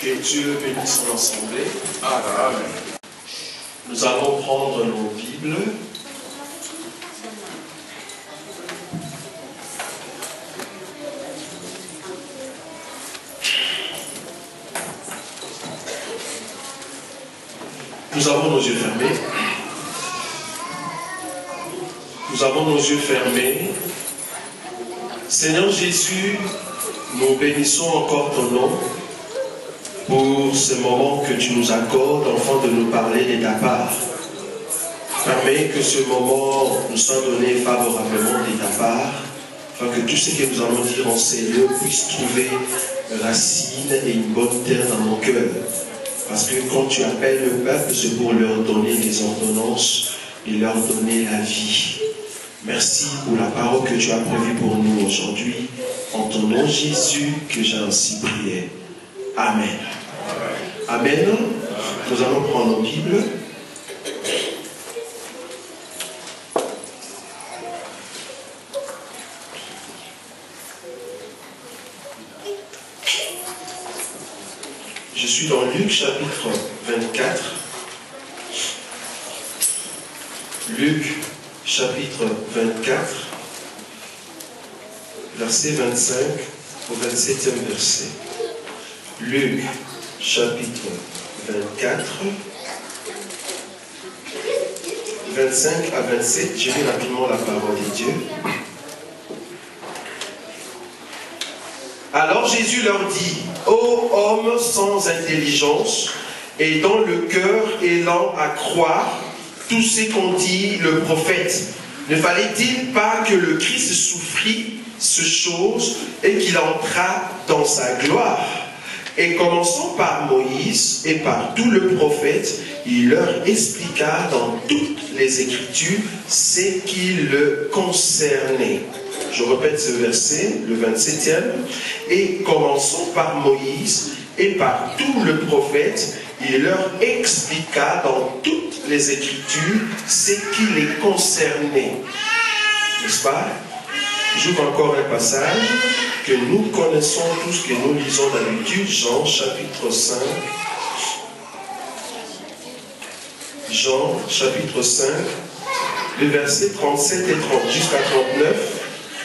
Que Dieu bénisse son assemblée. Amen. Nous allons prendre nos Bibles. Nous avons nos yeux fermés. Nous avons nos yeux fermés. Seigneur Jésus, nous bénissons encore ton nom pour ce moment que tu nous accordes, afin de nous parler de ta part. Permets que ce moment nous soit donné favorablement de ta part, afin que tout ce que nous allons dire en ces lieux puisse trouver racine et une bonne terre dans nos cœurs. Parce que quand tu appelles le peuple, c'est pour leur donner des ordonnances et leur donner la vie. Merci pour la parole que tu as prévue pour nous aujourd'hui. En ton nom Jésus que j'ai ainsi prié. Amen. Amen. Nous allons prendre nos Bibles. Je suis dans Luc chapitre 24. Luc chapitre 24, verset 25 au 27e verset. Luc chapitre 24, 25 à 27, je lis rapidement la parole de Dieu. Alors Jésus leur dit, ô hommes sans intelligence et dont le cœur est lent à croire tout ce qu'ont dit le prophète, ne fallait-il pas que le Christ souffrit ces choses et qu'il entrât dans sa gloire? Et commençant par Moïse et par tout le prophète, il leur expliqua dans toutes les Écritures ce qui le concernait. Je répète ce verset, le 27e. Et commençant par Moïse et par tout le prophète, il leur expliqua dans toutes les Écritures ce qui les concernait. N'est-ce pas? J'ouvre encore un passage que nous connaissons tous, que nous lisons d'habitude, Jean chapitre 5. Jean chapitre 5, les versets 37 et 30 jusqu'à 39.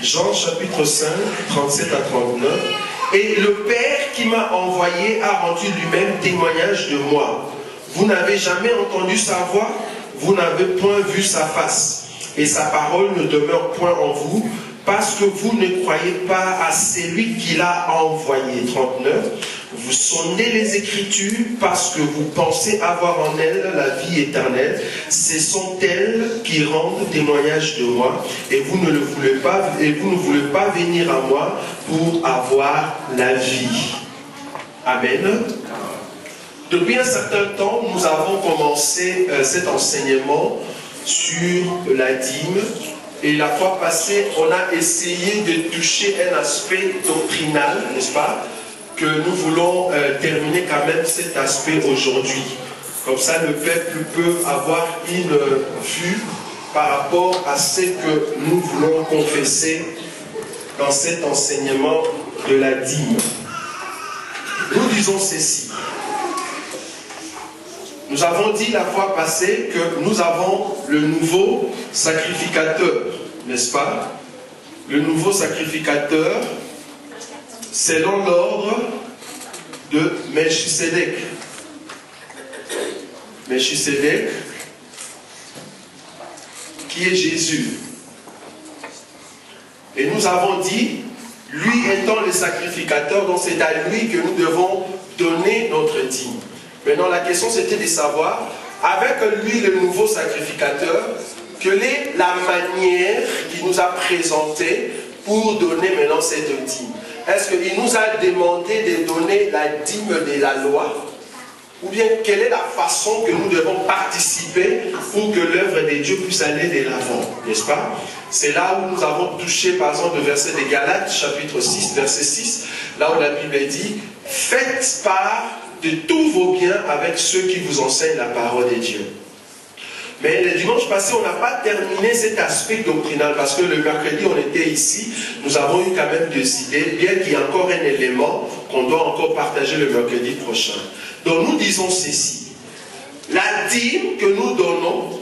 Jean chapitre 5, 37 à 39. Et le Père qui m'a envoyé a rendu lui-même témoignage de moi. Vous n'avez jamais entendu sa voix, vous n'avez point vu sa face. Et sa parole ne demeure point en vous, parce que vous ne croyez pas à celui qui l'a envoyé. 39. Vous sondez les Écritures parce que vous pensez avoir en elles la vie éternelle. Ce sont elles qui rendent témoignage de moi. Et vous ne voulez pas venir à moi pour avoir la vie. Amen. Depuis un certain temps, nous avons commencé cet enseignement sur la dîme. Et la fois passée, on a essayé de toucher un aspect doctrinal, n'est-ce pas? Que nous voulons terminer quand même cet aspect aujourd'hui. Comme ça, le peuple peut avoir une vue par rapport à ce que nous voulons confesser dans cet enseignement de la dîme. Nous disons ceci. Nous avons dit la fois passée que nous avons le nouveau sacrificateur, n'est-ce pas? Le nouveau sacrificateur, selon l'ordre de Melchisédek. Melchisédek, qui est Jésus. Et nous avons dit, lui étant le sacrificateur, donc c'est à lui que nous devons donner notre dîme. Maintenant, la question c'était de savoir, avec lui, le nouveau sacrificateur, quelle est la manière qu'il nous a présentée pour donner maintenant cette dîme? Est-ce qu'il nous a demandé de donner la dîme de la loi? Ou bien, quelle est la façon que nous devons participer pour que l'œuvre de Dieu puisse aller de l'avant? N'est-ce pas? C'est là où nous avons touché, par exemple, le verset de Galates, chapitre 6, verset 6, là où la Bible dit « Faites part de tous vos biens avec ceux qui vous enseignent la parole de Dieu. » Mais le dimanche passé, on n'a pas terminé cet aspect doctrinal parce que le mercredi, on était ici, nous avons eu quand même des idées, bien qu'il y ait encore un élément qu'on doit encore partager le mercredi prochain. Donc nous disons ceci. La dîme que nous donnons,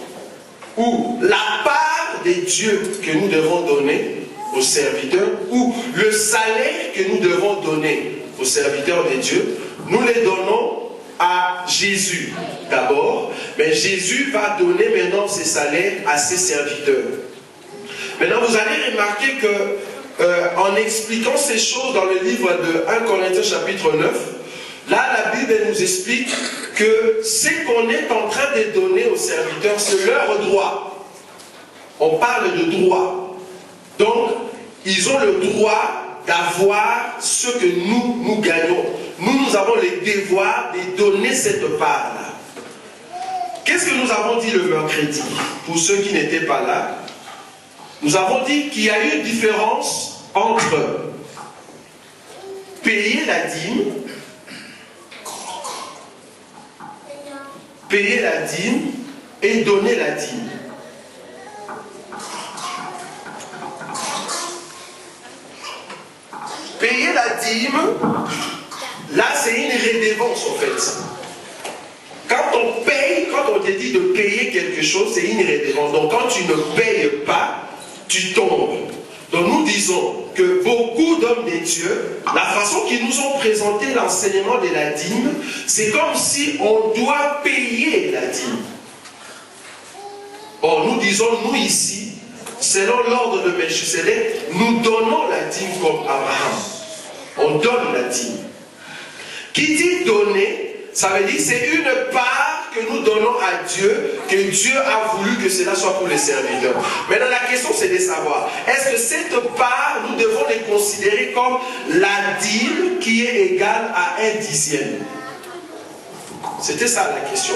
ou la part des dieux que nous devons donner aux serviteurs, ou le salaire que nous devons donner aux serviteurs des dieux, nous les donnons à Jésus d'abord, mais Jésus va donner maintenant ses salaires à ses serviteurs. Maintenant, vous allez remarquer que en expliquant ces choses dans le livre de 1 Corinthiens chapitre 9, là, la Bible nous explique que ce qu'on est en train de donner aux serviteurs, c'est leur droit. On parle de droit. Donc, ils ont le droit d'avoir ce que nous gagnons. Nous avons le devoir de donner cette part-là. Qu'est-ce que nous avons dit le mercredi? Pour ceux qui n'étaient pas là, nous avons dit qu'il y a eu une différence entre payer la dîme, et donner la dîme. Payer la dîme, là c'est une redevance en fait. Quand on paye, quand on te dit de payer quelque chose, c'est une redevance. Donc quand tu ne payes pas, tu tombes. Donc nous disons que beaucoup d'hommes de Dieu, la façon qu'ils nous ont présenté l'enseignement de la dîme, c'est comme si on doit payer la dîme. Or nous disons, nous ici, selon l'ordre de Melchisedec, nous donnons la dîme comme Abraham. On donne la dîme. Qui dit donner, ça veut dire c'est une part que nous donnons à Dieu, que Dieu a voulu que cela soit pour les serviteurs. Maintenant la question c'est de savoir, est-ce que cette part, nous devons les considérer comme la dîme qui est égale à 1/10? C'était ça la question.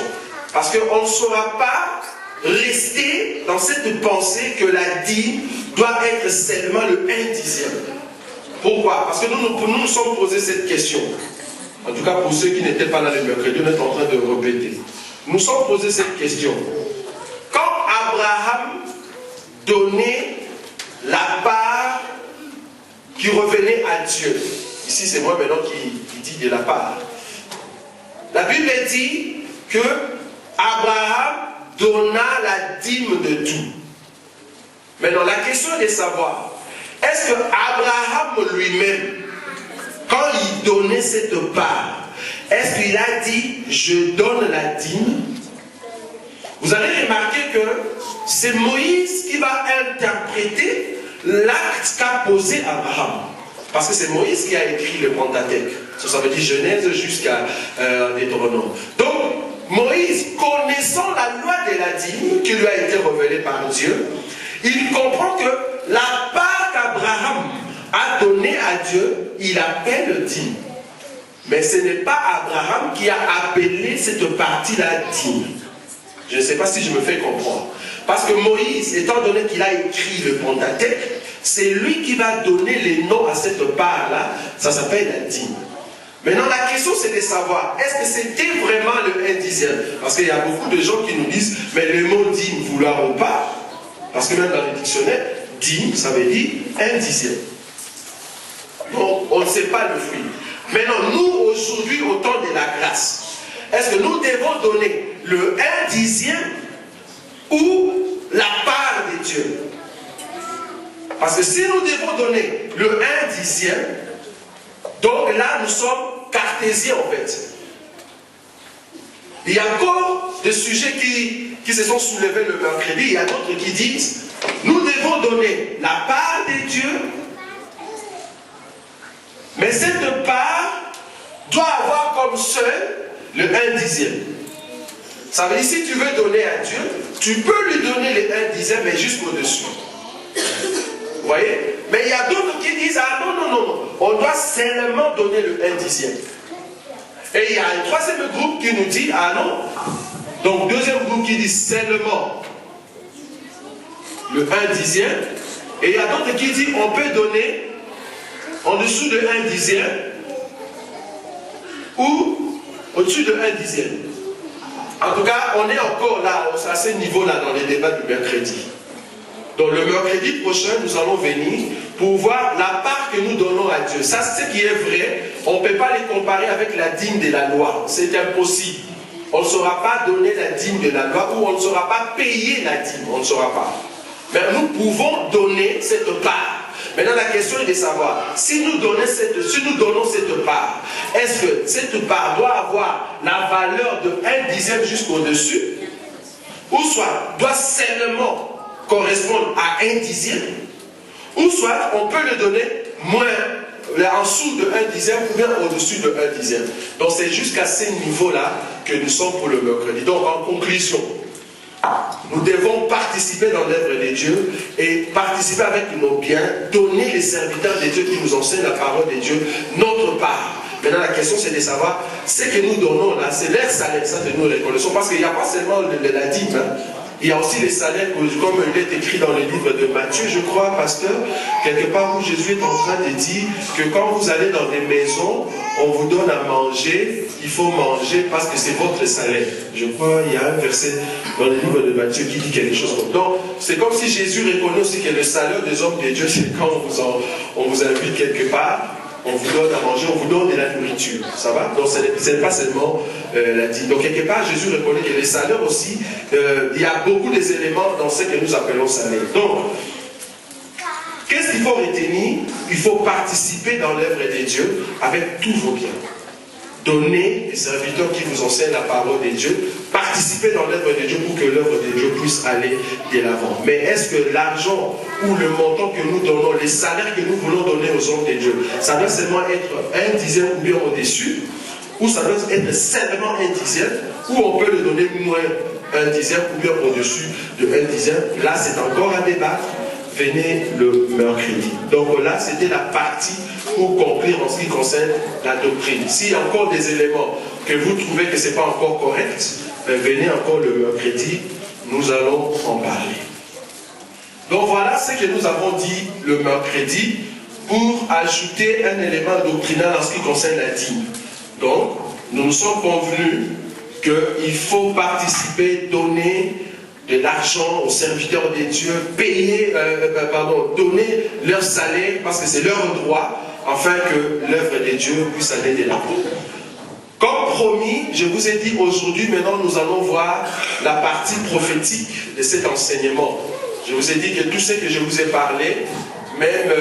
Parce qu'on ne saura pas rester dans cette pensée que la dîme doit être seulement le 1/10. Pourquoi? Parce que nous sommes posés cette question. En tout cas, pour ceux qui n'étaient pas là le mercredi, on est en train de répéter. Nous sommes posés cette question. Quand Abraham donnait la part qui revenait à Dieu, ici c'est moi maintenant qui dis de la part. La Bible dit que Abraham donna la dîme de tout. Maintenant, la question est de savoir, est-ce que Abraham lui-même, quand il donnait cette part, est-ce qu'il a dit « je donne la dîme » Vous allez remarquer que c'est Moïse qui va interpréter l'acte qu'a posé Abraham. Parce que c'est Moïse qui a écrit le Pentateuque. Ça veut dire Genèse jusqu'à Deutéronome. Donc, Moïse, connaissant la loi de la dîme qui lui a été révélée par Dieu, il comprend que la part qu'Abraham a donnée à Dieu, il appelle dîme. Mais ce n'est pas Abraham qui a appelé cette partie-là dîme. Je ne sais pas si je me fais comprendre. Parce que Moïse, étant donné qu'il a écrit le Pentateuque, c'est lui qui va donner les noms à cette part-là. Ça s'appelle la dîme. Maintenant, la question, c'est de savoir, est-ce que c'était vraiment le 1/10? Parce qu'il y a beaucoup de gens qui nous disent, mais le mot dîme, vouloir ou pas, parce que même dans le dictionnaire, dîme, ça veut dire 1/10. Donc, on ne sait pas le fruit. Maintenant, nous, aujourd'hui, au temps de la grâce, est-ce que nous devons donner le 1/10 ou la part de Dieu? Parce que si nous devons donner le 1/10, donc là, nous sommes cartésiens en fait. Il y a encore des sujets qui se sont soulevés le mercredi. Il y a d'autres qui disent, nous devons donner la part de Dieu, mais cette part doit avoir comme seul le 1/10. Ça veut dire, si tu veux donner à Dieu, tu peux lui donner le 1/10, mais juste au-dessus. Vous voyez? Mais il y a d'autres qui disent, ah non, on doit seulement donner le 1/10. Et il y a un troisième groupe qui nous dit, ah non. Donc, deuxième groupe qui dit seulement le 1/10. Et il y a d'autres qui disent, on peut donner en dessous de 1/10 ou au-dessus de 1/10. En tout cas, on est encore là, à ce niveau-là, dans les débats du mercredi. Donc le mercredi prochain, nous allons venir pour voir la part que nous donnons à Dieu. Ça, c'est ce qui est vrai on ne peut pas les comparer avec la dîme de la loi. C'est impossible. On ne saura pas donner la dîme de la loi ou on ne saura pas payer la dîme. On ne saura pas. Mais nous pouvons donner cette part. Maintenant, la question est de savoir, si nous donnons cette part, est-ce que cette part doit avoir la valeur de 1/10 jusqu'au-dessus, ou soit doit seulement correspondre à 1/10, ou soit on peut le donner moins, en dessous de 1/10 ou bien au-dessus de 1/10. Donc c'est jusqu'à ces niveaux-là que nous sommes pour le mercredi. Donc en conclusion, nous devons participer dans l'œuvre de Dieu et participer avec nos biens, donner les serviteurs de Dieu qui nous enseignent la parole de Dieu, notre part. Maintenant, la question c'est de savoir, ce que nous donnons là, c'est leur salaire, ça que nous reconnaissons, parce qu'il n'y a pas seulement la dîme, hein. Il y a aussi les salaires, comme il est écrit dans le livre de Matthieu, je crois, pasteur, quelque part où Jésus est en train de dire que quand vous allez dans des maisons, on vous donne à manger, il faut manger parce que c'est votre salaire. Je crois qu'il y a un verset dans le livre de Matthieu qui dit quelque chose comme ça. Donc, c'est comme si Jésus reconnaît aussi que le salaire des hommes de Dieu, c'est quand on vous invite quelque part, on vous donne à manger, on vous donne de la nourriture. Ça va? Donc, ce n'est pas seulement la dîme. Donc, quelque part, Jésus reconnaît que les salaires aussi, il y a beaucoup d'éléments dans ce que nous appelons salaire. Donc, qu'est-ce qu'il faut retenir? Il faut participer dans l'œuvre de Dieu avec tous vos biens. Donnez les serviteurs qui vous enseignent la parole de Dieu, participez dans l'œuvre de Dieu pour que l'œuvre de Dieu puisse aller de l'avant. Mais est-ce que l'argent ou le montant que nous donnons, les salaires que nous voulons donner aux hommes de Dieu, ça doit seulement être 1/10 ou bien au-dessus, ou ça doit être seulement 1/10, ou on peut le donner moins 1/10 ou bien au-dessus de 1/10? Là, c'est encore à débattre. Venez le mercredi. Donc là, c'était la partie pour conclure en ce qui concerne la doctrine. S'il y a encore des éléments que vous trouvez que ce n'est pas encore correct, venez encore le mercredi, nous allons en parler. Donc voilà ce que nous avons dit le mercredi pour ajouter un élément doctrinal en ce qui concerne la dîme. Donc, nous nous sommes convenus qu'il faut participer, donner de l'argent aux serviteurs de Dieu, donner leur salaire parce que c'est leur droit, afin que l'œuvre de Dieu puisse aller de l'avant. Comme promis, je vous ai dit aujourd'hui, maintenant nous allons voir la partie prophétique de cet enseignement. Je vous ai dit que tout ce que je vous ai parlé, même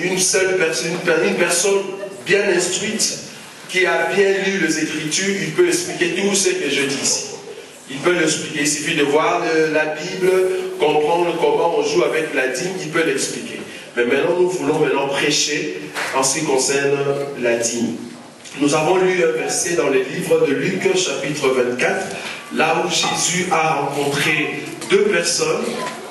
une seule personne, une personne bien instruite, qui a bien lu les Écritures, il peut expliquer tout ce que je dis ici. Il peut l'expliquer. Il suffit de voir la Bible, comprendre comment on joue avec la dîme, il peut l'expliquer. Mais maintenant, nous voulons prêcher en ce qui concerne la dîme. Nous avons lu un verset dans le livre de Luc, chapitre 24, là où Jésus a rencontré deux personnes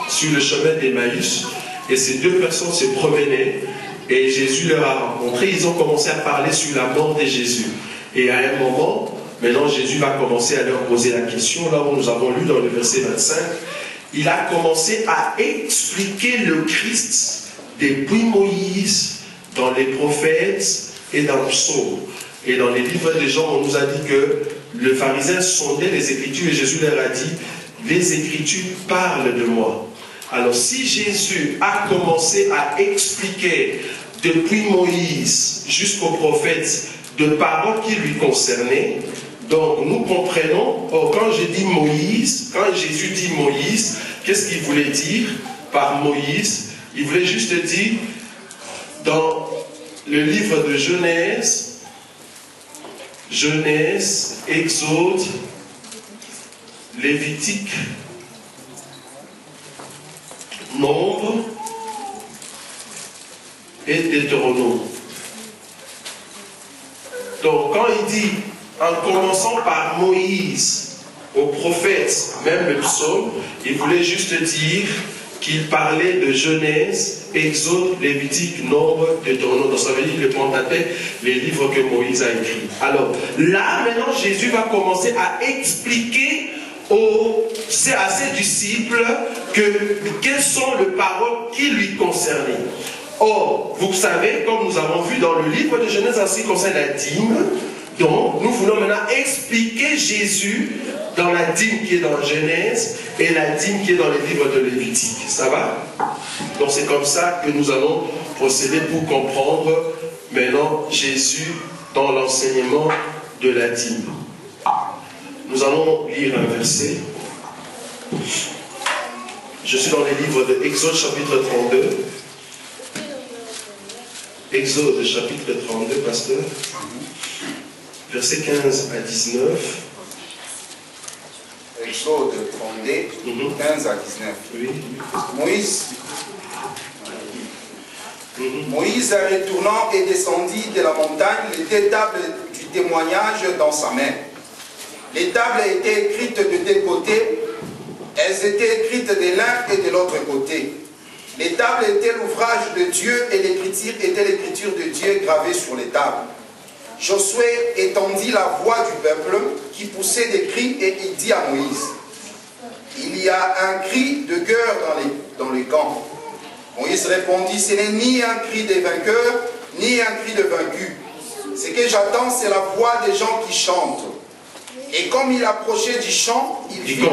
sur le chemin d'Emmaüs. Et ces deux personnes se promenaient et Jésus leur a rencontré. Ils ont commencé à parler sur la mort de Jésus. Et à un moment, maintenant, Jésus va commencer à leur poser la question, là où nous avons lu dans le verset 25. Il a commencé à expliquer le Christ depuis Moïse, dans les prophètes et dans le psaume. Et dans les livres de Jean, on nous a dit que le pharisien sondait les Écritures et Jésus leur a dit, les Écritures parlent de moi. Alors si Jésus a commencé à expliquer depuis Moïse jusqu'aux prophètes de paroles qui lui concernaient, donc nous comprenons, quand je dis Moïse, quand Jésus dit Moïse, qu'est-ce qu'il voulait dire par Moïse? Il voulait juste dire, dans le livre de Genèse, Exode, Lévitique, Nombre et Deutéronome. Donc quand il dit, en commençant par Moïse, aux prophètes, même le psaume, il voulait juste dire qu'il parlait de Genèse, Exode, Lévitique, Nombre, Deutéronome. Donc ça veut dire le Pentateuque, les livres que Moïse a écrits. Alors là, maintenant, Jésus va commencer à expliquer à ses disciples quelles sont les paroles qui lui concernaient. Or, vous savez, comme nous avons vu dans le livre de Genèse en ce qui concerne la dîme, donc nous voulons maintenant expliquer Jésus dans la dîme qui est dans Genèse et la dîme qui est dans les livres de Lévitique. Ça va? Donc c'est comme ça que nous allons procéder pour comprendre Maintenant, Jésus dans l'enseignement de la dîme. Nous allons lire un verset. Je suis dans les livres de Exode chapitre 32. Exode chapitre 32, pasteur. Versets 15 à 19. Exode 32, 15 à 19. Oui. Moïse, retournant et descendit de la montagne, les deux tables du témoignage dans sa main. Les tables étaient écrites de deux côtés, elles étaient écrites de l'un et de l'autre côté. Les tables étaient l'ouvrage de Dieu et l'écriture était l'écriture de Dieu gravée sur les tables. Josué étendit la voix du peuple qui poussait des cris et il dit à Moïse, il y a un cri de guerre dans les camps. Moïse répondit, ce n'est ni un cri des vainqueurs, ni un cri de vaincus. Ce que j'attends, c'est la voix des gens qui chantent. Et comme il approchait du chant, il vit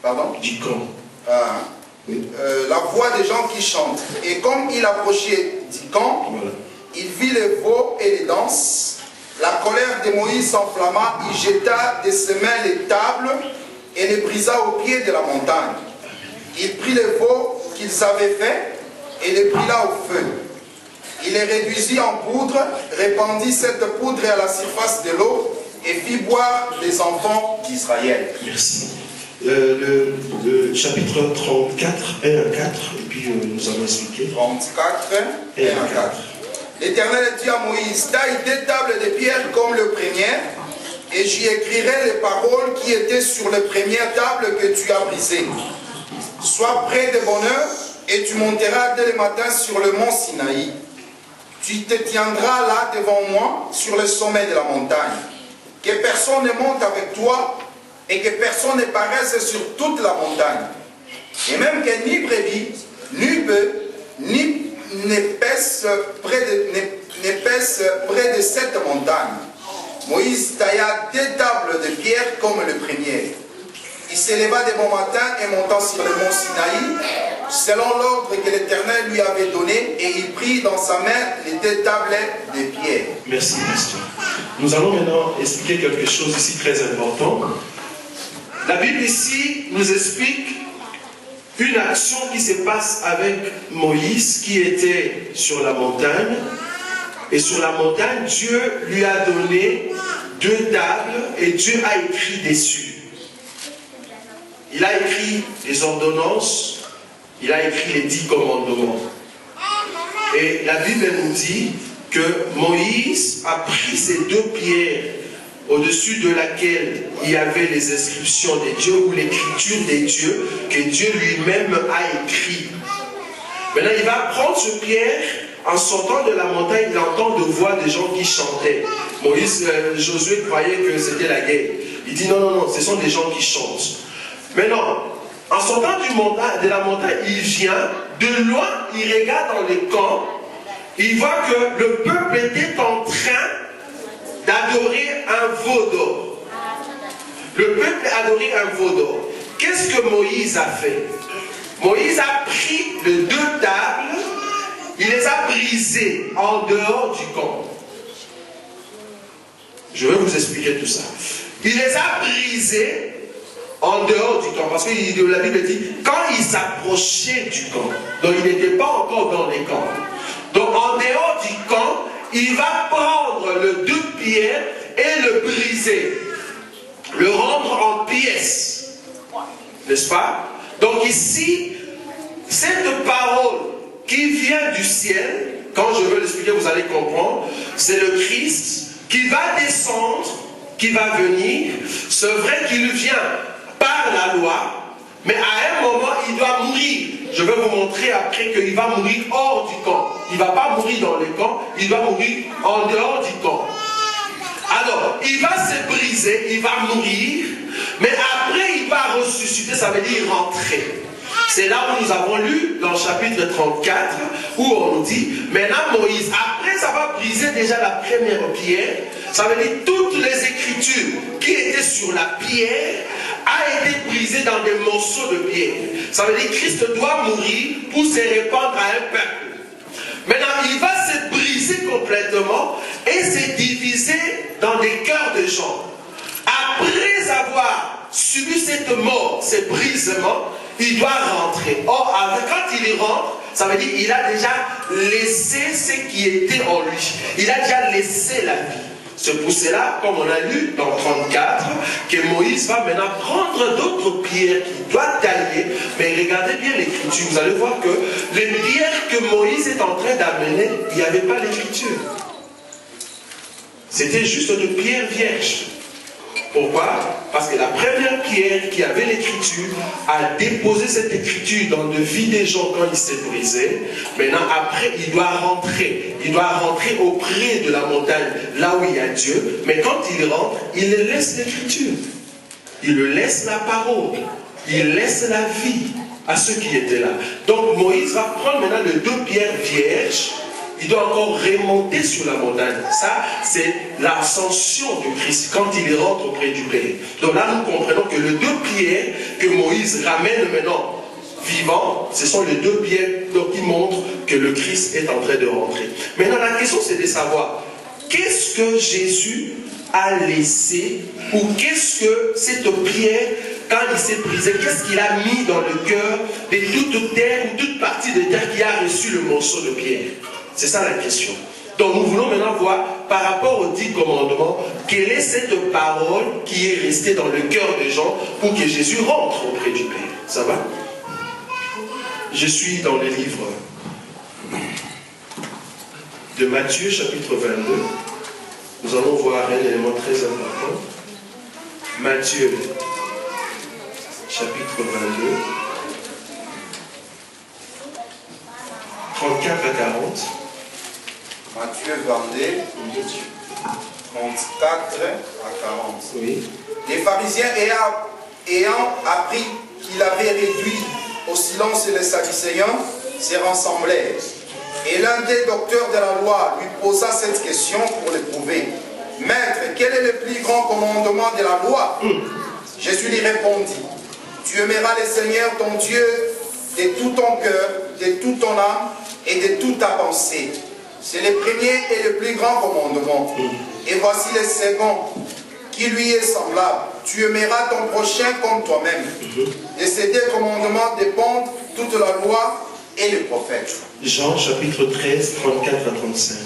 Pardon? Du camp. La voix des gens qui chantent. Et comme il approchait du camp, voilà, il vit les veaux et les danses. La colère de Moïse s'enflamma, il jeta de ses mains les tables et les brisa au pied de la montagne. Il prit les veaux qu'ils avaient faits et les brûla au feu. Il les réduisit en poudre, répandit cette poudre à la surface de l'eau et fit boire les enfants d'Israël. Merci. Le chapitre 34, 1 à 4, et puis nous allons expliquer. 34, 1 à 4. L'Éternel dit à Moïse, taille des tables de pierre comme le premier, et j'y écrirai les paroles qui étaient sur les premières tables que tu as brisées. Sois prêt de bonne heure, et tu monteras dès le matin sur le mont Sinaï. Tu te tiendras là devant moi, sur le sommet de la montagne. Que personne ne monte avec toi, et que personne ne paraisse sur toute la montagne. Et même que ni brebis, ni bœuf, ni n'épaisse près de cette montagne. Moïse tailla deux tables de pierre comme le premier. Il s'éleva de bon matin et monta sur le mont Sinaï, selon l'ordre que l'Éternel lui avait donné, et il prit dans sa main les deux tables de pierre. Merci, pasteur. Nous allons maintenant expliquer quelque chose ici très important. La Bible ici nous explique une action qui se passe avec Moïse qui était sur la montagne. Et sur la montagne, Dieu lui a donné deux tables et Dieu a écrit dessus. Il a écrit les ordonnances, il a écrit les 10 commandements. Et la Bible nous dit que Moïse a pris ces deux pierres au-dessus de laquelle il y avait les inscriptions des dieux ou l'écriture des dieux que Dieu lui-même a écrit. Maintenant, il va prendre ce pierre, en sortant de la montagne, il entend de voix des gens qui chantaient. Moïse, Josué croyait que c'était la guerre. Il dit non, non, non, ce sont des gens qui chantent. Maintenant, en sortant de la montagne, il vient, de loin, il regarde dans les camps, il voit que le peuple était en train d'adorer un veau d'or. Le peuple adorait un veau d'or. Qu'est-ce que Moïse a fait? Moïse a pris les deux tables, il les a brisées en dehors du camp. Je vais vous expliquer tout ça. Il les a brisées en dehors du camp. Parce que la Bible dit, quand il s'approchait du camp, donc il n'était pas encore dans les camps. Donc en dehors du camp, il va prendre le deux pierres et le briser. Le rendre en pièces. N'est-ce pas? Donc ici, cette parole qui vient du ciel, quand je vais l'expliquer, vous allez comprendre, c'est le Christ qui va descendre, qui va venir. C'est vrai qu'il vient par la loi, mais à un moment, il doit mourir. Je vais vous montrer après qu'il va mourir hors du camp. Il ne va pas mourir dans le camp, il va mourir en dehors du camp. Alors, il va se briser, il va mourir, mais après il va ressusciter, ça veut dire rentrer. C'est là où nous avons lu dans le chapitre 34, où on nous dit, maintenant Moïse, après avoir brisé déjà la première pierre, ça veut dire toutes les écritures qui étaient sur la pierre a été brisées dans des morceaux de pierre. Ça veut dire que Christ doit mourir pour se répandre à un peuple. Maintenant, il va se briser complètement et s'est divisé dans des cœurs de gens. Après avoir subi cette mort, ce brisement, il doit rentrer. Or, quand il rentre, ça veut dire qu'il a déjà laissé ce qui était en lui. Il a déjà laissé la vie. C'est pour cela, comme on a lu dans 34, que Moïse va maintenant prendre d'autres pierres qu'il doit tailler. Mais regardez bien l'écriture, vous allez voir que les pierres que Moïse est en train d'amener, il n'y avait pas l'écriture. C'était juste de pierres vierges. Pourquoi? Parce que la première pierre qui avait l'écriture a déposé cette écriture dans le vie des gens quand il s'est brisé. Maintenant, après, il doit rentrer. Il doit rentrer auprès de la montagne, là où il y a Dieu. Mais quand il rentre, il laisse l'écriture. Il laisse la parole. Il laisse la vie à ceux qui étaient là. Donc, Moïse va prendre maintenant les deux pierres vierges. Il doit encore remonter sur la montagne. Ça, c'est l'ascension du Christ quand il rentre auprès du Père. Donc là, nous comprenons que les deux pierres que Moïse ramène maintenant vivants, ce sont les deux pierres qui montrent que le Christ est en train de rentrer. Maintenant, la question, c'est de savoir, qu'est-ce que Jésus a laissé, ou qu'est-ce que cette pierre, quand il s'est brisé, qu'est-ce qu'il a mis dans le cœur de toute terre, ou toute partie de terre qui a reçu le morceau de pierre? C'est ça la question. Donc nous voulons maintenant voir, par rapport aux 10 commandements, quelle est cette parole qui est restée dans le cœur des gens pour que Jésus rentre auprès du Père. Ça va? Je suis dans le livre de Matthieu, chapitre 22. Nous allons voir un élément très important. Matthieu, chapitre 22. 34 à 40. Matthieu 22, 34 à 40. Oui. Les pharisiens ayant appris qu'il avait réduit au silence les Sadducéens, se rassemblèrent. Et l'un des docteurs de la loi lui posa cette question pour l'éprouver. Maître, quel est le plus grand commandement de la loi? Jésus lui répondit, tu aimeras le Seigneur ton Dieu de tout ton cœur, de toute ton âme et de toute ta pensée. C'est le premier et le plus grand commandement. Et voici le second, qui lui est semblable. Tu aimeras ton prochain comme toi-même. De ces deux commandements dépendent toute la loi et les prophètes. Jean chapitre 13, 34 à 35.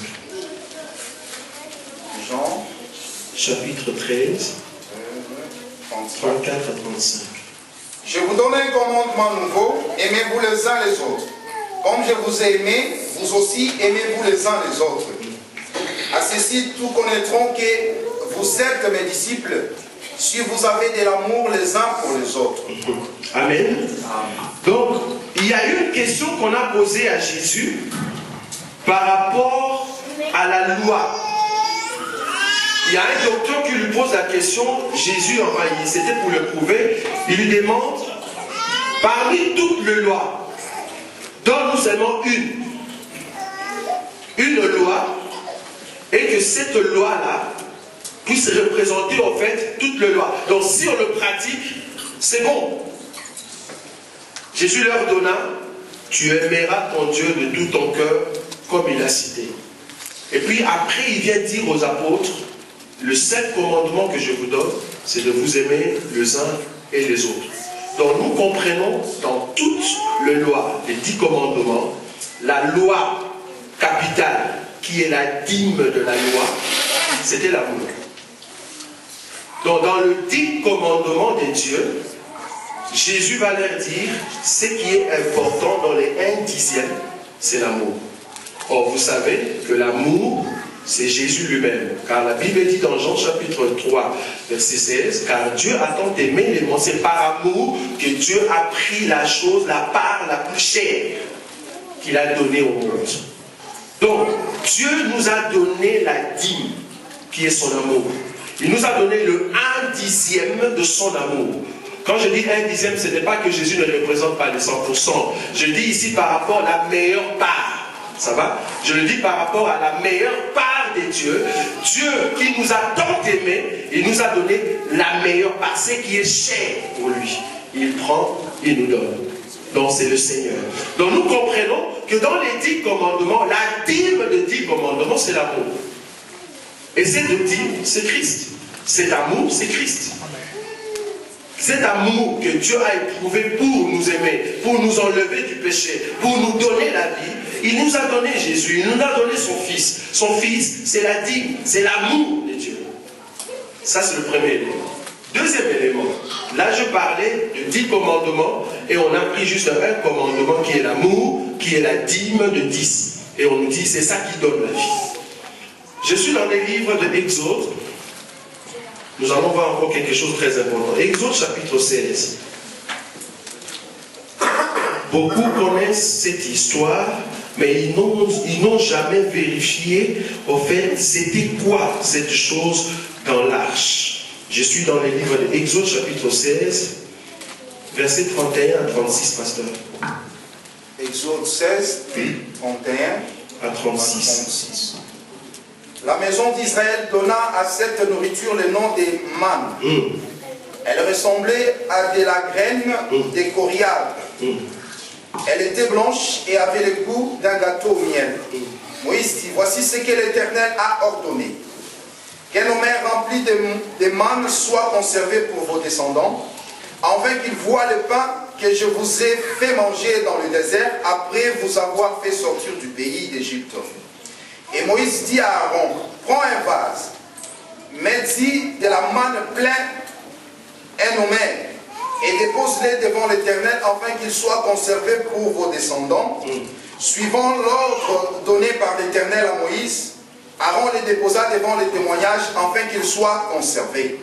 Jean chapitre 13, 34 à 35. Je vous donne un commandement nouveau, aimez-vous les uns les autres. Comme je vous ai aimé, vous aussi aimez-vous les uns les autres. À ceci, tous connaîtront que vous êtes mes disciples, si vous avez de l'amour les uns pour les autres. Amen. Donc, il y a une question qu'on a posée à Jésus par rapport à la loi. Il y a un docteur qui lui pose la question, Jésus, c'était pour le prouver, il lui demande, parmi toutes les lois, donne-nous seulement une loi, et que cette loi-là puisse représenter en fait toutes les lois. Donc si on le pratique, c'est bon. Jésus leur donna, tu aimeras ton Dieu de tout ton cœur, comme il a cité. Et puis après, il vient dire aux apôtres, le seul commandement que je vous donne, c'est de vous aimer les uns et les autres. Donc nous comprenons dans toutes les lois, les 10 commandements, la loi capitale, qui est la dîme de la loi, c'était l'amour. Donc dans le 10 commandements de Dieu, Jésus va leur dire, ce qui est important dans les 1/10, c'est l'amour. Or vous savez que l'amour, c'est Jésus lui-même. Car la Bible dit dans Jean chapitre 3, verset 16, car Dieu a tant aimé les mondes, c'est par amour que Dieu a pris la chose, la part la plus chère qu'il a donnée au monde. Donc, Dieu nous a donné la dîme, qui est son amour. Il nous a donné le 1/10 de son amour. Quand je dis 1/10, ce n'est pas que Jésus ne représente pas les 100%. Je dis ici par rapport à la meilleure part. Ça va? Je le dis par rapport à la meilleure part de Dieu. Dieu qui nous a tant aimés, il nous a donné la meilleure part, ce qui est cher pour lui. Il prend, il nous donne. Donc c'est le Seigneur. Donc nous comprenons que dans les 10 commandements, la dîme des 10 commandements, c'est l'amour. Et cette dîme, c'est Christ. Cet amour, c'est Christ. Cet amour que Dieu a éprouvé pour nous aimer, pour nous enlever du péché, pour nous donner la vie, il nous a donné Jésus, il nous a donné son Fils. Son Fils, c'est la dîme, c'est l'amour de Dieu. Ça, c'est le premier élément. Deuxième élément, là je parlais de 10 commandements et on a pris juste un commandement qui est l'amour, qui est la dîme de 10. Et on nous dit c'est ça qui donne la vie. Je suis dans les livres de Exode. Nous allons voir encore quelque chose de très important. Exode chapitre 16. Beaucoup connaissent cette histoire, mais ils n'ont jamais vérifié au fait c'était quoi cette chose dans l'arche. Je suis dans les livres de Exode chapitre 16, versets 31 à 36, pasteur. Exode 16, 31 à 36. La maison d'Israël donna à cette nourriture le nom des mannes. Elle ressemblait à de la graine des coriandres. Elle était blanche et avait le goût d'un gâteau au miel. Moïse dit, voici ce que l'Éternel a ordonné. Qu'un omer rempli de manne soit conservé pour vos descendants, afin qu'ils voient le pain que je vous ai fait manger dans le désert après vous avoir fait sortir du pays d'Égypte. Et Moïse dit à Aaron, prends un vase, mets-y de la manne plein un omer, et dépose-les devant l'Éternel afin qu'ils soient conservés pour vos descendants. Suivant l'ordre donné par l'Éternel à Moïse, Aaron les déposa devant les témoignages afin qu'ils soient conservés.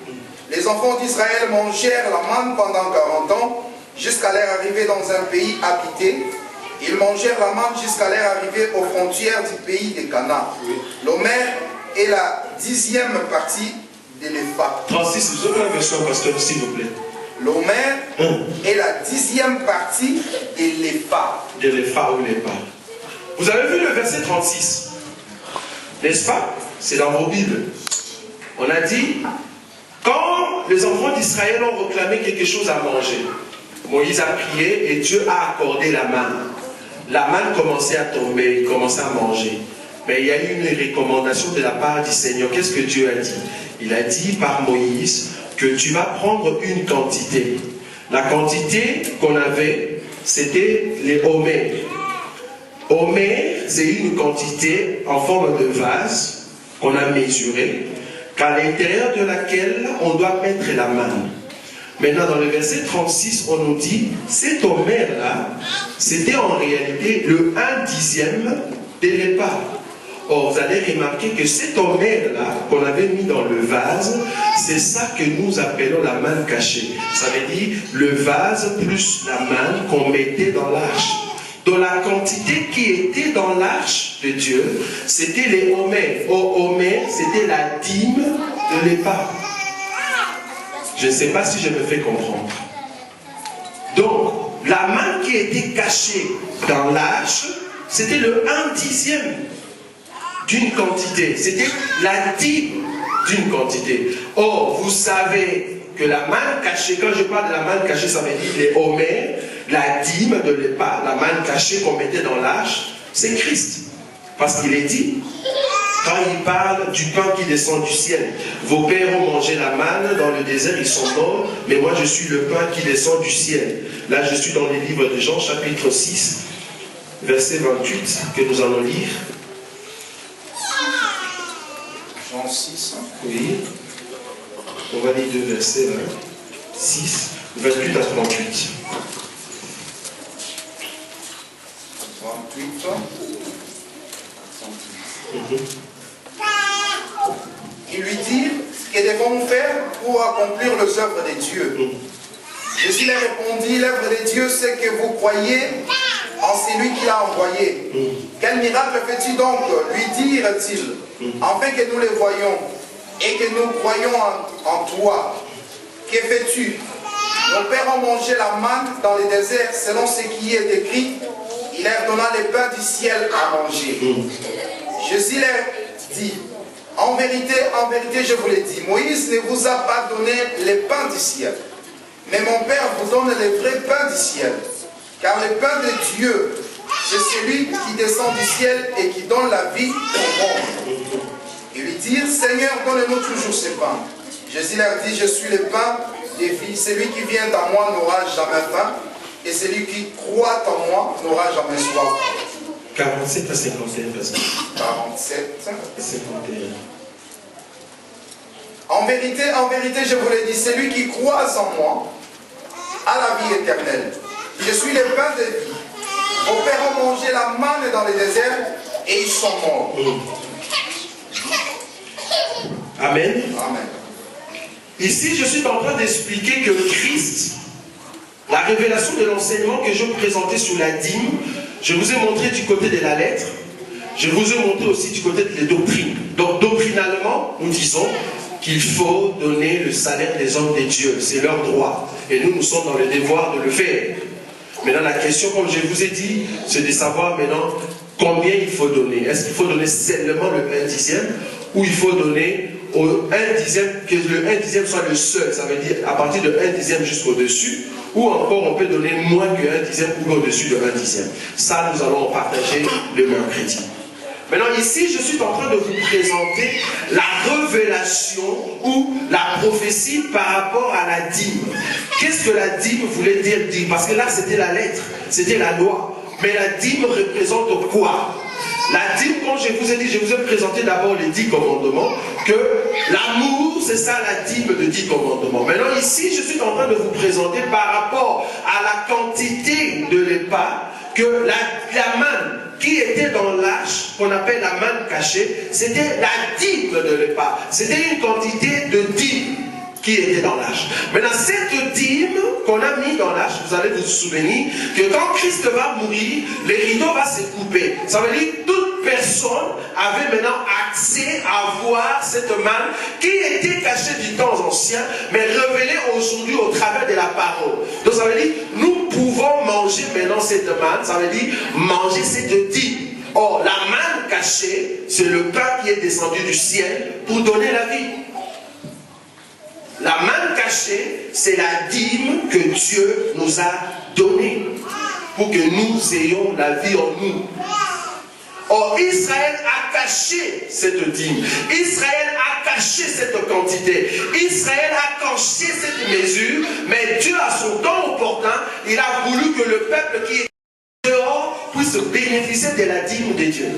Les enfants d'Israël mangèrent la manne pendant 40 ans, jusqu'à leur arrivée dans un pays habité. Ils mangèrent la manne jusqu'à leur arrivée aux frontières du pays de Canaan. L'omer est la 10e partie de l'épha. 36, vous avez la version, pasteur, s'il vous plaît. L'omer est la 10e partie de l'épha. De l'épha ou l'épha. Vous avez vu le verset 36, n'est-ce pas? C'est dans vos Bibles. On a dit, quand les enfants d'Israël ont réclamé quelque chose à manger, Moïse a prié et Dieu a accordé la manne. La manne commençait à tomber, il commençait à manger. Mais il y a eu une recommandation de la part du Seigneur. Qu'est-ce que Dieu a dit? Il a dit par Moïse que tu vas prendre une quantité. La quantité qu'on avait, c'était les homères. Homère, c'est une quantité en forme de vase qu'on a mesuré, qu'à l'intérieur de laquelle on doit mettre la manne. Maintenant, dans le verset 36, on nous dit, cet homère-là, c'était en réalité le 1/10 de l'épha. Or, vous allez remarquer que cet homère-là, qu'on avait mis dans le vase, c'est ça que nous appelons la manne cachée. Ça veut dire le vase plus la manne qu'on mettait dans l'arche. Donc la quantité qui était dans l'arche de Dieu, c'était les homères. Homère, c'était la dîme de l'épha. Je ne sais pas si je me fais comprendre. Donc, la manne qui était cachée dans l'arche, c'était le 1/10 d'une quantité. C'était la dîme d'une quantité. Or, vous savez que la manne cachée, quand je parle de la manne cachée, ça veut dire les homères, la dîme de l'épha, la manne cachée qu'on mettait dans l'arche, c'est Christ. Parce qu'il est dit, quand il parle du pain qui descend du ciel, vos pères ont mangé la manne dans le désert, ils sont morts, mais moi je suis le pain qui descend du ciel. Là je suis dans les livres de Jean, chapitre 6, verset 28, que nous allons lire. Jean 6. Oui. On va lire deux versets, là. 6, 28 à 38. 28. Il lui dit, que devons-nous faire pour accomplir les œuvres de Dieu? Jésus leur répondit, l'œuvre de Dieu, c'est que vous croyez en celui qui l'a envoyé. Quel miracle fais-tu donc, lui dire-t-il, afin que nous le voyions et que nous croyions en toi? Que fais-tu? Nos pères ont mangé la manne dans le désert, selon ce qui est écrit, il leur donna le pain du ciel à manger. Jésus leur dit, en vérité, je vous l'ai dit, Moïse ne vous a pas donné le pain du ciel, mais mon Père vous donne le vrai pain du ciel. Car le pain de Dieu, c'est celui qui descend du ciel et qui donne la vie au monde. Et lui dire, Seigneur, donne-nous toujours ce pain. Jésus leur dit, je suis le pain des vies. Celui qui vient à moi n'aura jamais faim. Et celui qui croit en moi n'aura jamais soif. 47 à 51, verset. 47. 51. En vérité, je vous l'ai dit, celui qui croit en moi a la vie éternelle. Je suis le pain de vie. Vos pères ont mangé la manne dans le désert et ils sont morts. Amen. Amen. Ici, je suis en train d'expliquer que Christ, la révélation de l'enseignement que je vous présentais sur la dîme, je vous ai montré du côté de la lettre, je vous ai montré aussi du côté des doctrines. Donc, doctrinalement, nous disons qu'il faut donner le salaire des hommes de Dieu. C'est leur droit. Et nous, nous sommes dans le devoir de le faire. Maintenant, la question, comme je vous ai dit, c'est de savoir maintenant combien il faut donner. Est-ce qu'il faut donner seulement le 1/10 ou il faut donner au 1/10, que le 1/10 soit le seul, ça veut dire à partir de 1/10 jusqu'au-dessus, ou encore on peut donner moins que 1/10 ou au-dessus de 1/10. Ça, nous allons partager le mercredi. Maintenant, ici, je suis en train de vous présenter la révélation ou la prophétie par rapport à la dîme. Qu'est-ce que la dîme voulait dire dîme? Parce que là, c'était la lettre, c'était la loi. Mais la dîme représente quoi? La dîme, quand je vous ai dit, je vous ai présenté d'abord les 10 commandements, que l'amour, c'est ça la dîme de 10 commandements. Maintenant, ici, je suis en train de vous présenter par rapport à la quantité de l'épa, que la manne qui était dans l'arche, qu'on appelle la manne cachée, c'était la dîme de l'épa. C'était une quantité de dîme qui était dans l'arche. Maintenant, cette dîme qu'on a mis dans l'arche, vous allez vous souvenir que quand Christ va mourir, les rideaux vont se couper. Ça veut dire que toute personne avait maintenant accès à voir cette manne qui était cachée du temps ancien, mais révélée aujourd'hui au travers de la parole. Donc ça veut dire nous pouvons manger maintenant cette manne, ça veut dire manger cette dîme. Or, la manne cachée, c'est le pain qui est descendu du ciel pour donner la vie. La manne cachée, c'est la dîme que Dieu nous a donnée pour que nous ayons la vie en nous. Or, Israël a caché cette dîme. Israël a caché cette quantité. Israël a caché cette mesure. Mais Dieu, à son temps opportun, il a voulu que le peuple qui est dehors puisse bénéficier de la dîme de Dieu.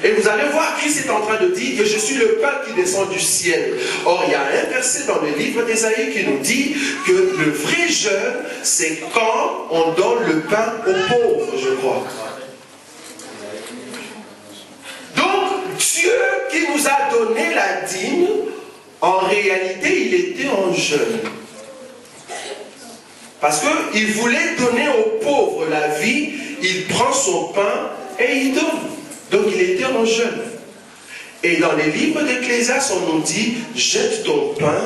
Et vous allez voir, Christ est en train de dire que je suis le pain qui descend du ciel. Or, il y a un verset dans le livre d'Ésaïe qui nous dit que le vrai jeûne, c'est quand on donne le pain aux pauvres, je crois. Donc, Dieu qui nous a donné la dîme, en réalité, il était en jeûne. Parce qu'il voulait donner aux pauvres la vie, il prend son pain et il donne. Donc il était en jeûne. Et dans les livres d'Ecclésiaste, on nous dit, jette ton pain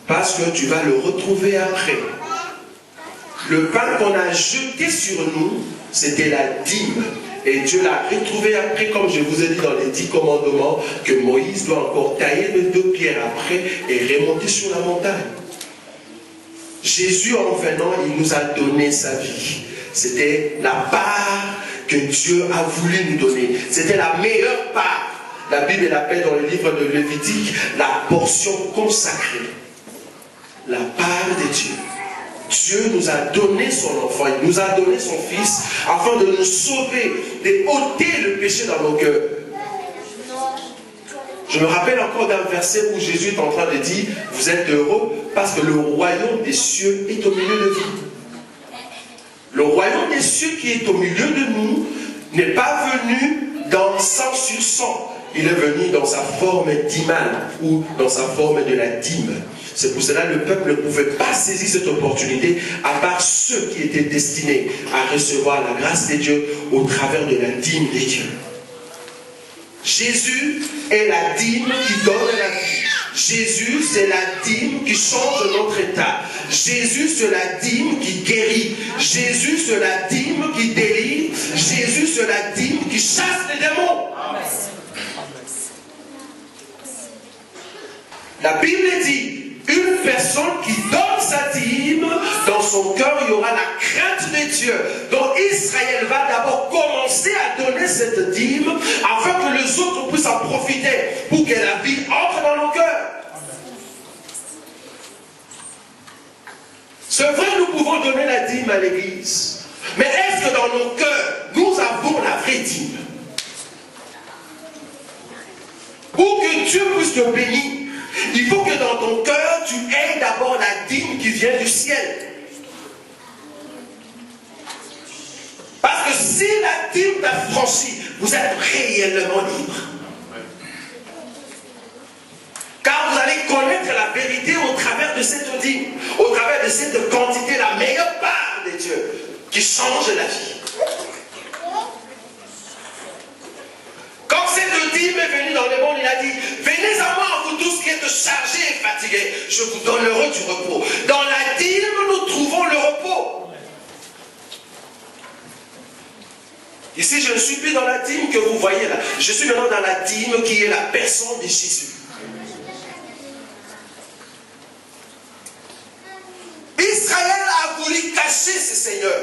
parce que tu vas le retrouver après. Le pain qu'on a jeté sur nous, c'était la dîme. Et Dieu l'a retrouvé après, comme je vous ai dit dans les 10 commandements, que Moïse doit encore tailler les 2 pierres après et remonter sur la montagne. Jésus, en venant, il nous a donné sa vie. C'était la part que Dieu a voulu nous donner. C'était la meilleure part. La Bible l'appelle dans le livre de Lévitique la portion consacrée. La part de Dieu. Dieu nous a donné son enfant, il nous a donné son fils afin de nous sauver, de ôter le péché dans nos cœurs. Je me rappelle encore d'un verset où Jésus est en train de dire, vous êtes heureux parce que le royaume des cieux est au milieu de vous. Le royaume des cieux qui est au milieu de nous n'est pas venu dans sang sur sang. Il est venu dans sa forme d'image ou dans sa forme de la dîme. C'est pour cela que le peuple ne pouvait pas saisir cette opportunité à part ceux qui étaient destinés à recevoir la grâce de Dieu au travers de la dîme de Dieu. Jésus est la dîme qui donne la vie. Jésus, c'est la dîme qui change notre état. Jésus, c'est la dîme qui guérit. Jésus, c'est la dîme qui délivre. Jésus, c'est la dîme qui chasse les démons. La Bible dit, une personne qui donne sa dîme, dans son cœur, il y aura la crainte de Dieu. Donc Israël va d'abord commencer à donner cette dîme afin que les autres puissent en profiter pour que la vie entre dans nos cœurs. C'est vrai, nous pouvons donner la dîme à l'église. Mais est-ce que dans nos cœurs, nous avons la vraie dîme? Pour que Dieu puisse te bénir, il faut que dans ton cœur, tu aies d'abord la dîme qui vient du ciel. Parce que si la dîme t'affranchit, vous êtes réellement libre. Car vous allez connaître la vérité au travers de cette dîme, au travers de cette quantité, la meilleure part de Dieu, qui change la vie. Quand cette dîme est venue dans le monde, il a dit, venez à moi, vous tous qui êtes chargés et fatigués, je vous donnerai du repos. Dans la dîme, nous trouvons le repos. Ici, je ne suis plus dans la dîme que vous voyez là. Je suis maintenant dans la dîme qui est la personne de Jésus. Israël a voulu cacher ce Seigneur.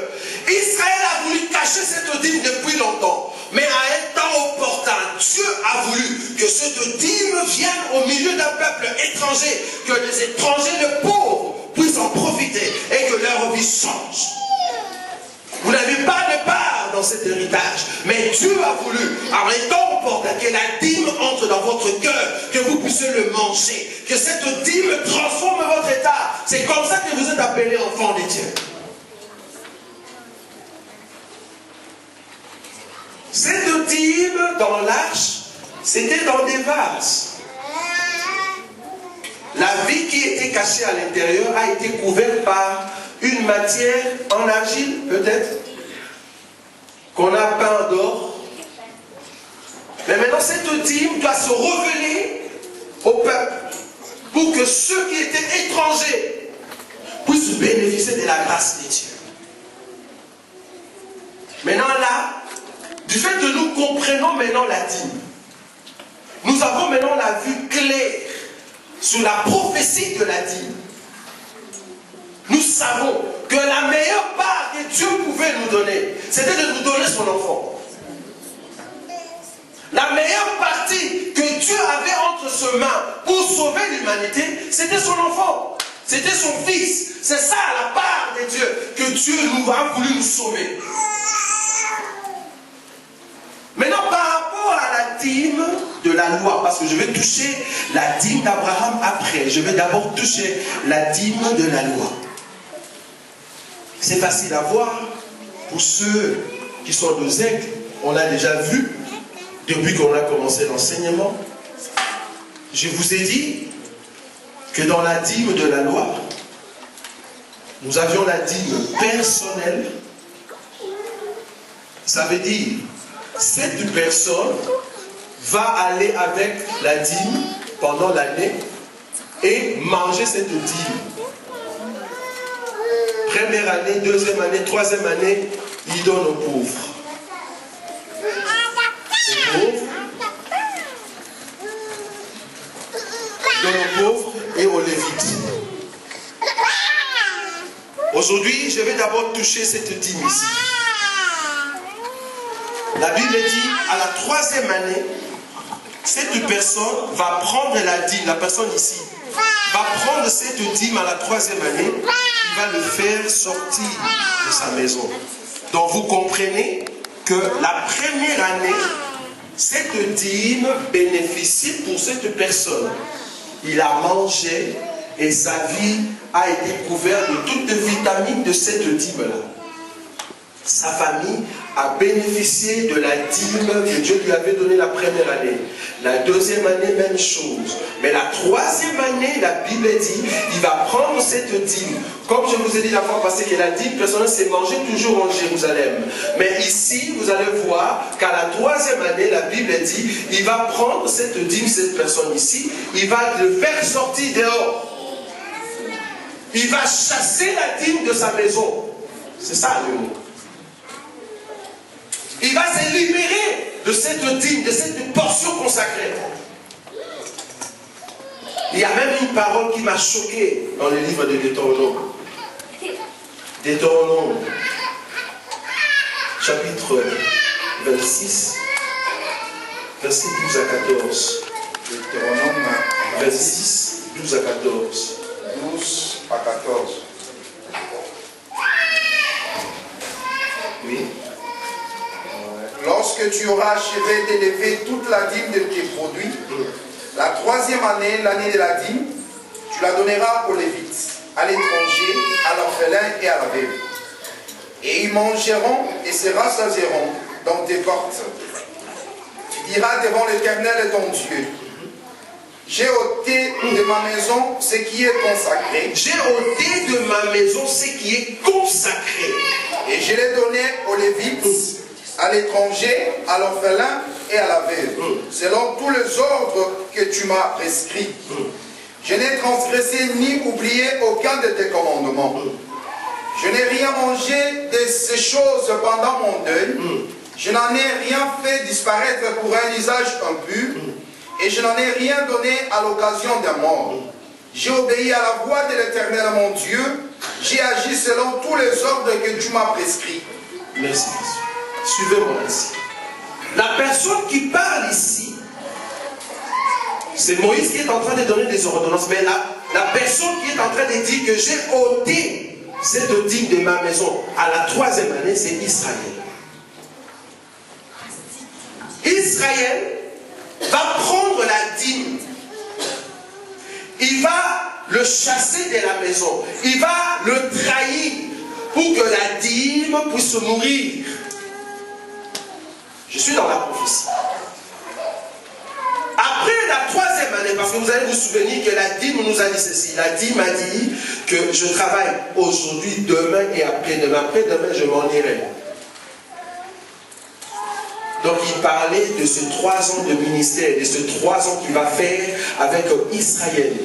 Israël a voulu cacher cette dîme depuis longtemps. Mais à un temps opportun, Dieu a voulu que cette dîme vienne au milieu d'un peuple étranger, que les étrangers, les pauvres, puissent en profiter et que leur vie change. Vous n'avez pas de part dans cet héritage, mais Dieu a voulu, à un temps opportun, que la dîme entre dans votre cœur, que vous puissiez le manger, que cette dîme transforme votre état. C'est comme ça que vous êtes appelés enfants de Dieu. Cette dîme dans l'arche, c'était dans des vases. La vie qui était cachée à l'intérieur a été couverte par une matière en argile, peut-être, qu'on a peint d'or. Mais maintenant, cette dîme doit se révéler au peuple pour que ceux qui étaient étrangers puissent bénéficier de la grâce de Dieu. Maintenant là, du fait que nous comprenons maintenant la dîme, nous avons maintenant la vue claire sur la prophétie de la dîme. Nous savons que la meilleure part que Dieu pouvait nous donner, c'était de nous donner son enfant. La meilleure partie que Dieu avait entre ses mains pour sauver l'humanité, c'était son enfant. C'était son fils. C'est ça la part de Dieu, que Dieu nous a voulu nous sauver. Maintenant, par rapport à la dîme de la loi, parce que je vais toucher la dîme d'Abraham après, je vais d'abord toucher la dîme de la loi. C'est facile à voir pour ceux qui sont nos aigles. On l'a déjà vu depuis qu'on a commencé l'enseignement. Je vous ai dit que dans la dîme de la loi, nous avions la dîme personnelle. Ça veut dire, cette personne va aller avec la dîme pendant l'année et manger cette dîme. Première année, deuxième année, troisième année, il donne aux pauvres. Aux pauvres. Il donne aux pauvres et aux lévites. Aujourd'hui, je vais d'abord toucher cette dîme ici. La Bible dit, à la troisième année, cette personne va prendre la dîme, la personne ici, va prendre cette dîme à la troisième année, il va le faire sortir de sa maison. Donc vous comprenez que la première année, cette dîme bénéficie pour cette personne. Il a mangé et sa vie a été couverte de toutes les vitamines de cette dîme-là. Sa famille a bénéficié de la dîme que Dieu lui avait donnée la première année. La deuxième année, même chose. Mais la troisième année, la Bible dit, il va prendre cette dîme. Comme je vous ai dit la fois passée que la dîme personnelle, c'est manger toujours en Jérusalem. Mais ici, vous allez voir qu'à la troisième année, la Bible dit, il va prendre cette dîme, cette personne ici, il va le faire sortir dehors. Il va chasser la dîme de sa maison. C'est ça le mot. Il va se libérer de cette dîme, de cette portion consacrée. Il y a même une parole qui m'a choqué dans le livre de Deutéronome. Deutéronome, chapitre 26, verset 12 à 14. Deutéronome 26, 12 à 14. 12 à 14. Oui. Lorsque tu auras achevé d'élever toute la dîme de tes produits, la troisième année, l'année de la dîme, tu la donneras aux Lévites, à l'étranger, à l'orphelin et à la veuve. Et ils mangeront et se rassasieront dans tes portes. Tu diras devant l'Éternel ton Dieu, j'ai ôté de ma maison ce qui est consacré. J'ai ôté de ma maison ce qui est consacré. Et je l'ai donné aux Lévites, à l'étranger, à l'orphelin et à la veuve, selon tous les ordres que tu m'as prescrits. Je n'ai transgressé ni oublié aucun de tes commandements. Je n'ai rien mangé de ces choses pendant mon deuil. Je n'en ai rien fait disparaître pour un usage impur. Et je n'en ai rien donné à l'occasion d'un mort. J'ai obéi à la voix de l'Éternel mon Dieu. J'ai agi selon tous les ordres que tu m'as prescrits. Merci. Suivez-moi ici. La personne qui parle ici, c'est Moïse qui est en train de donner des ordonnances. Mais la personne qui est en train de dire que j'ai ôté cette dîme de ma maison à la troisième année, c'est Israël. Israël va prendre la dîme. Il va le chasser de la maison. Il va le trahir pour que la dîme puisse mourir. Je suis dans la prophétie. Après la troisième année, parce que vous allez vous souvenir que la dîme nous a dit ceci. La dîme a dit que je travaille aujourd'hui, demain et après-demain. Après-demain, je m'en irai. Donc il parlait de ces 3 ans de ministère, de ces 3 ans qu'il va faire avec Israël.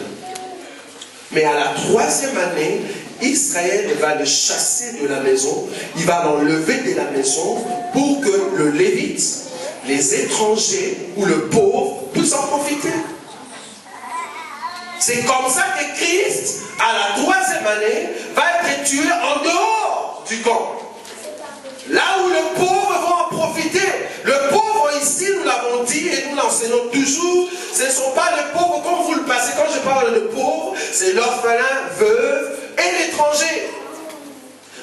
Mais à la troisième année, Israël va le chasser de la maison, il va l'enlever de la maison pour que le Lévite, les étrangers ou le pauvre puissent en profiter. C'est comme ça que Christ, à la troisième année, va être tué en dehors du camp. Là où les pauvres vont en profiter. Le pauvre ici, nous l'avons dit et nous l'enseignons toujours, ce ne sont pas les pauvres comme vous le passez. Quand je parle de pauvres, c'est l'orphelin, veuve et l'étranger.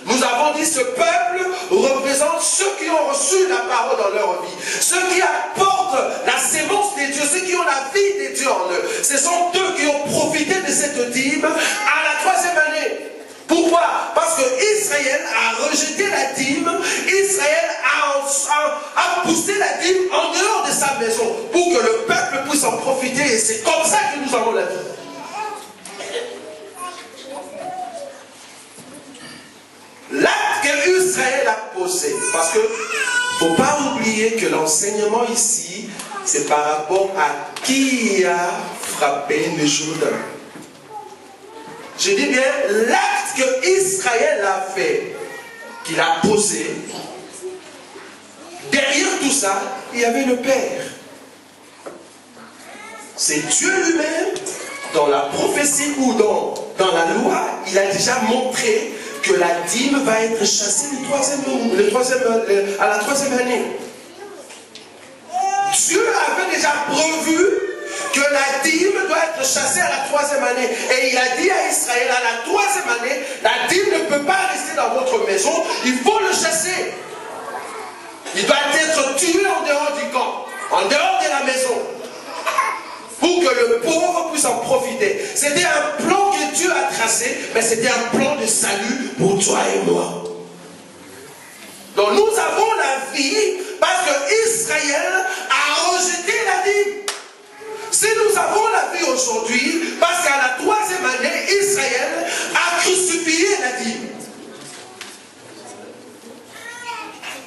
Nous avons dit ce peuple représente ceux qui ont reçu la parole dans leur vie. Ceux qui apportent la sémence de Dieu, ceux qui ont la vie de Dieu en eux. Ce sont eux qui ont profité de cette dîme à la troisième année. Pourquoi? Parce que Israël a rejeté la dîme, Israël a poussé la dîme en dehors de sa maison pour que le peuple puisse en profiter. Et c'est comme ça que nous avons la vie. L'acte que Israël a posé, parce que il ne faut pas oublier que l'enseignement ici, c'est par rapport à qui a frappé le Jourdain. Je dis bien, l'acte que Israël a fait, qu'il a posé, derrière tout ça, il y avait le Père. C'est Dieu lui-même, dans la prophétie ou dans la loi, il a déjà montré que la dîme va être chassée à la troisième année. Dieu avait déjà prévu que la dîme doit être chassée à la troisième année. Et il a dit à Israël, à la troisième année, la dîme ne peut pas rester dans votre maison, il faut le chasser. Il doit être tué en dehors du camp, en dehors de la maison, pour que le pauvre puisse en profiter. C'était un plan que Dieu a tracé, mais c'était un plan de salut pour toi et moi. Donc nous avons la vie parce que Israël a rejeté la dîme. Si nous avons la vie aujourd'hui, parce qu'à la troisième année, Israël a crucifié la dîme.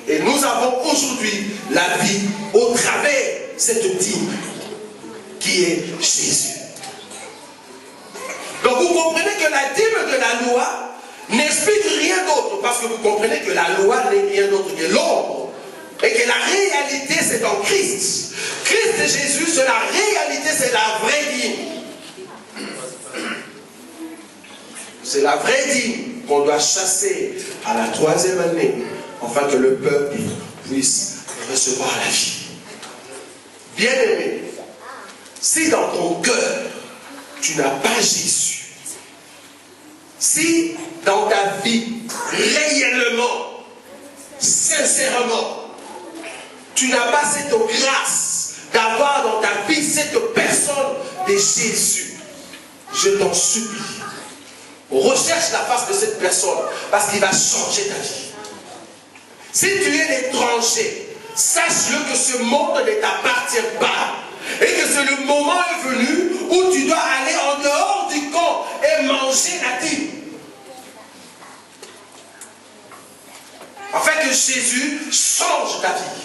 Et nous avons aujourd'hui la vie au travers de cette dîme qui est Jésus. Donc vous comprenez que la dîme de la loi n'explique rien d'autre, parce que vous comprenez que la loi n'est rien d'autre que l'ombre. Et que la réalité c'est en Christ. Christ et Jésus, c'est la réalité, c'est la vraie dîme. C'est la vraie dîme qu'on doit chasser à la 3e année, afin que le peuple puisse recevoir la vie. Bien-aimé, si dans ton cœur, tu n'as pas Jésus, si dans ta vie, réellement, sincèrement, tu n'as pas cette grâce d'avoir dans ta vie cette personne de Jésus, je t'en supplie, recherche la face de cette personne parce qu'il va changer ta vie. Si tu es étranger, sache-le que ce monde ne t'appartient pas et que c'est le moment est venu où tu dois aller en dehors du camp et manger la dîme. Afin que Jésus change ta vie.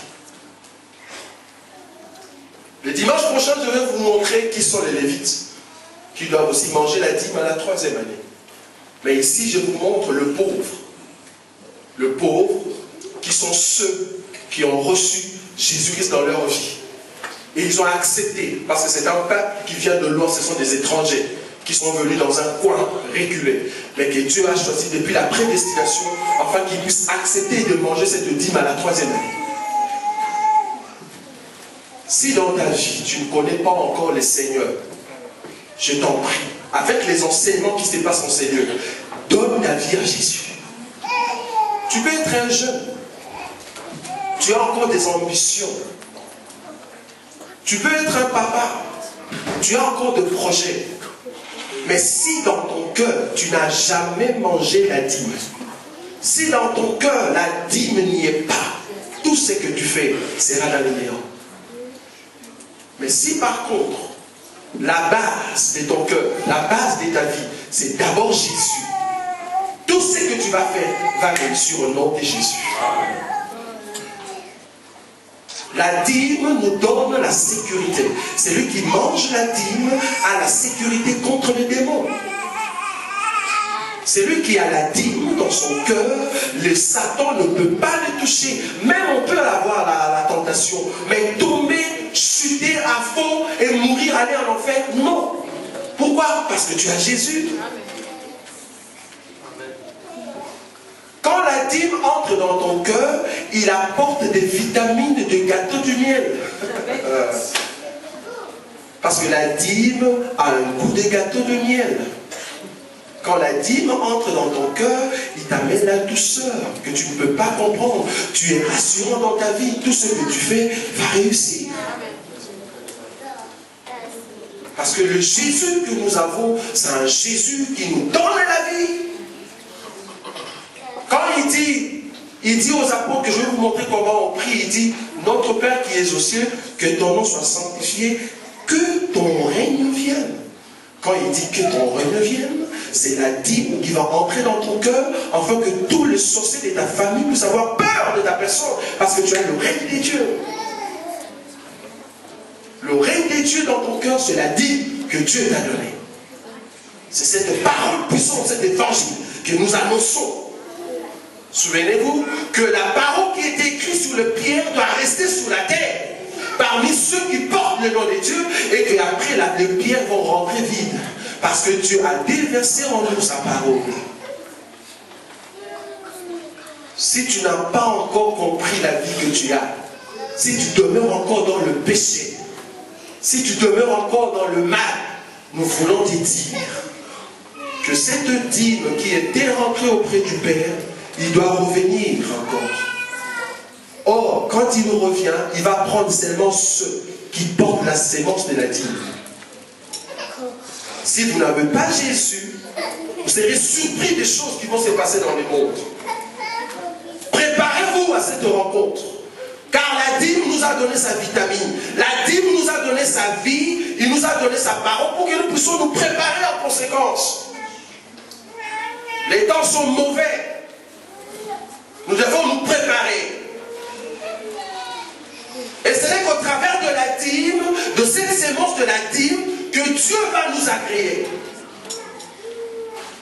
Le dimanche prochain, je vais vous montrer qui sont les Lévites, qui doivent aussi manger la dîme à la 3e année. Mais ici, je vous montre le pauvre. Le pauvre, qui sont ceux qui ont reçu Jésus-Christ dans leur vie. Et ils ont accepté, parce que c'est un peuple qui vient de loin, ce sont des étrangers qui sont venus dans un coin reculé, mais que Dieu a choisi depuis la prédestination, afin qu'ils puissent accepter de manger cette dîme à la 3e année. Si dans ta vie, tu ne connais pas encore le Seigneur, je t'en prie, avec les enseignements qui se passent en Seigneur, donne ta vie à Jésus. Tu peux être un jeune, tu as encore des ambitions. Tu peux être un papa, tu as encore des projets. Mais si dans ton cœur, tu n'as jamais mangé la dîme, si dans ton cœur, la dîme n'y est pas, tout ce que tu fais sera dans le néant. Mais si par contre, la base de ton cœur, la base de ta vie, c'est d'abord Jésus, tout ce que tu vas faire va réussir au nom de Jésus. La dîme nous donne la sécurité. Celui qui mange la dîme a la sécurité contre les démons. Celui qui a la dîme dans son cœur, le Satan ne peut pas le toucher. Même on peut avoir la tentation, mais tomber, chuter à fond et mourir, aller en enfer, non. Pourquoi? Parce que tu as Jésus. Quand la dîme entre dans ton cœur, il apporte des vitamines de gâteau du miel. Parce que la dîme a un goût de gâteau de miel. Quand la dîme entre dans ton cœur, il t'amène la douceur que tu ne peux pas comprendre. Tu es rassurant dans ta vie. Tout ce que tu fais va réussir. Parce que le Jésus que nous avons, c'est un Jésus qui nous donne la vie. Quand il dit aux apôtres, que je vais vous montrer comment on prie, il dit, notre Père qui es aux cieux, que ton nom soit sanctifié, que ton règne vienne. Quand il dit que ton règne vienne, c'est la dîme qui va entrer dans ton cœur, afin que tous les sorciers de ta famille puissent avoir peur de ta personne, parce que tu as le règne des dieux. Le règne des dieux dans ton cœur, c'est la dîme que Dieu t'a donnée. C'est cette parole puissante, cet évangile que nous annonçons. Souvenez-vous que la parole qui est écrite sur le pierre doit rester sur la terre, parmi ceux qui portent le nom de Dieu, et qu'après les pierres vont rentrer vides, parce que Dieu a déversé en nous sa parole. Si tu n'as pas encore compris la vie que tu as, si tu demeures encore dans le péché, si tu demeures encore dans le mal, nous voulons te dire que cette dîme qui était rentrée auprès du Père, il doit revenir encore. Or, quand il nous revient, il va prendre seulement ceux qui portent la sémence de la dîme. Si vous n'avez pas Jésus, vous serez surpris des choses qui vont se passer dans le monde. Préparez-vous à cette rencontre. Car la dîme nous a donné sa vitamine. La dîme nous a donné sa vie. Il nous a donné sa parole pour que nous puissions nous préparer en conséquence. Les temps sont mauvais. Nous devons nous préparer. Et ce n'est qu'au travers de la dîme, de cette sémence de la dîme, que Dieu va nous agréer.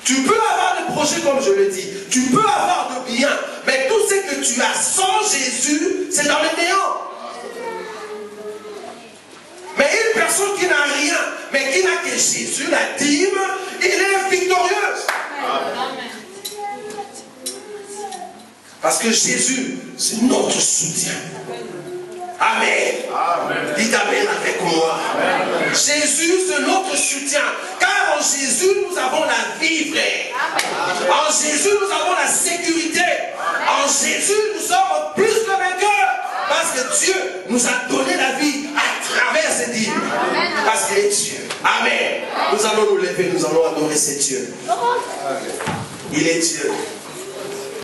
Tu peux avoir des projets comme je le dis. Tu peux avoir de bien. Mais tout ce que tu as sans Jésus, c'est dans le néant. Mais une personne qui n'a rien, mais qui n'a que Jésus, la dîme, il est victorieuse. Parce que Jésus, c'est notre soutien. Amen. Amen. Dites Amen avec moi. Amen. Jésus, c'est notre soutien. Car en Jésus, nous avons la vie, frère. Amen. En Jésus, nous avons la sécurité. Amen. En Jésus, nous sommes plus que vainqueurs. Parce que Dieu nous a donné la vie à travers cette île. Parce qu'il est Dieu. Amen. Nous allons nous lever, nous allons adorer ce Dieu. Il est Dieu.